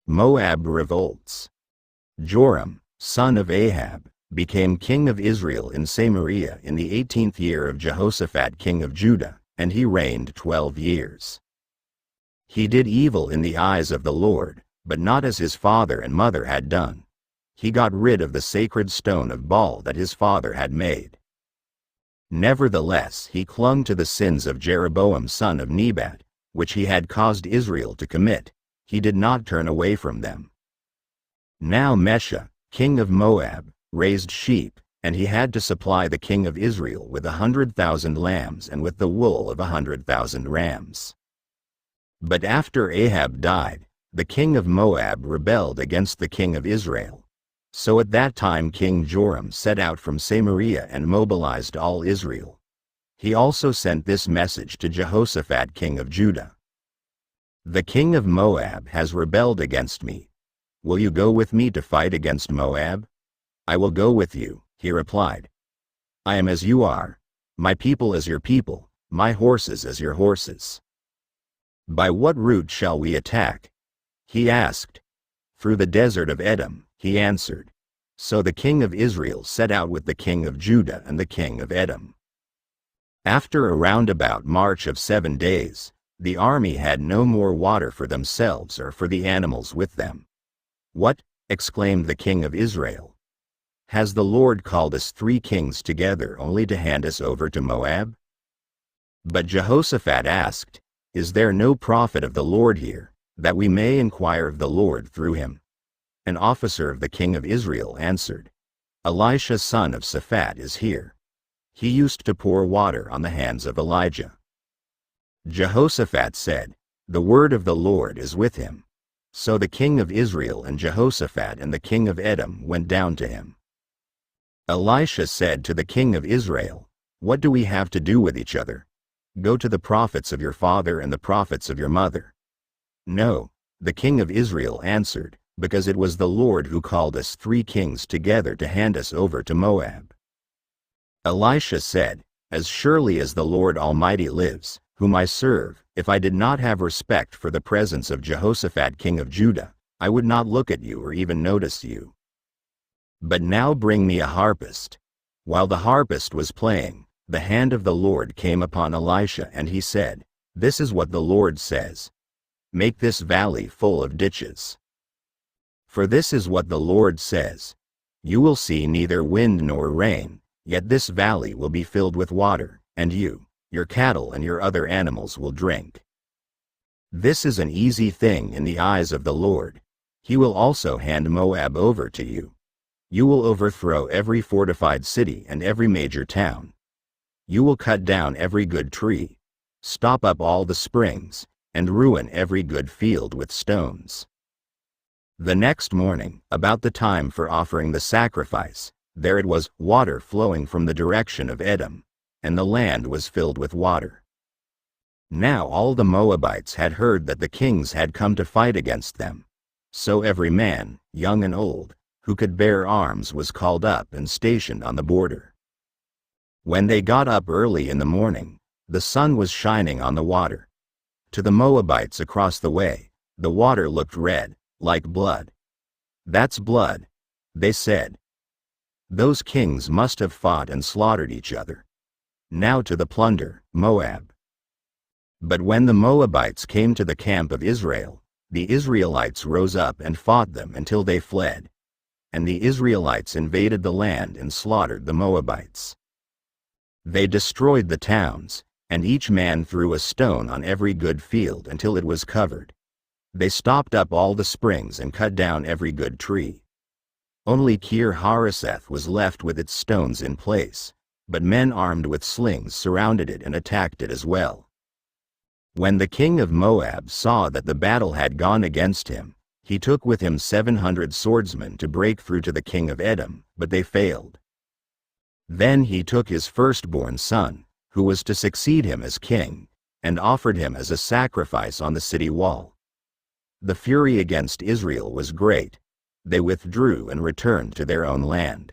Moab Revolts. Joram, son of Ahab, became king of Israel in Samaria in the 18th year of Jehoshaphat king of Judah, and he reigned 12 years. He did evil in the eyes of the Lord, but not as his father and mother had done. He got rid of the sacred stone of Baal that his father had made. Nevertheless, he clung to the sins of Jeroboam son of Nebat, which he had caused Israel to commit. He did not turn away from them. Now Mesha, king of Moab, raised sheep, and he had to supply the king of Israel with 100,000 lambs and with the wool of 100,000 rams. But after Ahab died, the king of Moab rebelled against the king of Israel. So at that time King Joram set out from Samaria and mobilized all Israel. He also sent this message to Jehoshaphat king of Judah. The king of Moab has rebelled against me. Will you go with me to fight against Moab? I will go with you, he replied. I am as you are, my people as your people, my horses as your horses. By what route shall we attack? He asked. Through the Desert of Edom, he answered. So the king of Israel set out with the king of Judah and the king of Edom. After a roundabout march of 7 days, the army had no more water for themselves or for the animals with them. What? Exclaimed the king of Israel. Has the Lord called us 3 kings together only to hand us over to Moab? But Jehoshaphat asked, Is there no prophet of the Lord here, that we may inquire of the Lord through him? An officer of the king of Israel answered, Elisha son of Shaphat is here. He used to pour water on the hands of Elijah. Jehoshaphat said, The word of the Lord is with him. So the king of Israel and Jehoshaphat and the king of Edom went down to him. Elisha said to the king of Israel, What do we have to do with each other? Go to the prophets of your father and the prophets of your mother. No, the king of Israel answered, because it was the Lord who called us 3 kings together to hand us over to Moab. Elisha said, As surely as the Lord Almighty lives, whom I serve, if I did not have respect for the presence of Jehoshaphat king of Judah, I would not look at you or even notice you. But now bring me a harpist. While the harpist was playing, the hand of the Lord came upon Elisha and he said, This is what the Lord says. Make this valley full of ditches. For this is what the Lord says. You will see neither wind nor rain, yet this valley will be filled with water, and you, your cattle and your other animals will drink. This is an easy thing in the eyes of the Lord. He will also hand Moab over to you. You will overthrow every fortified city and every major town. You will cut down every good tree, stop up all the springs, and ruin every good field with stones. The next morning, about the time for offering the sacrifice, there it was, water flowing from the direction of Edom, and the land was filled with water. Now all the Moabites had heard that the kings had come to fight against them. So every man, young and old, who could bear arms was called up and stationed on the border. When they got up early in the morning, the sun was shining on the water. To the Moabites across the way, the water looked red, like blood. That's blood, they said. Those kings must have fought and slaughtered each other. Now to the plunder, Moab. But when the Moabites came to the camp of Israel, the Israelites rose up and fought them until they fled. And the Israelites invaded the land and slaughtered the Moabites. They destroyed the towns, and each man threw a stone on every good field until it was covered. They stopped up all the springs and cut down every good tree. Only Kir-Hareseth was left with its stones in place, but men armed with slings surrounded it and attacked it as well. When the king of Moab saw that the battle had gone against him, he took with him 700 swordsmen to break through to the king of Edom, but they failed. Then he took his firstborn son, who was to succeed him as king, and offered him as a sacrifice on the city wall. The fury against Israel was great. They withdrew and returned to their own land.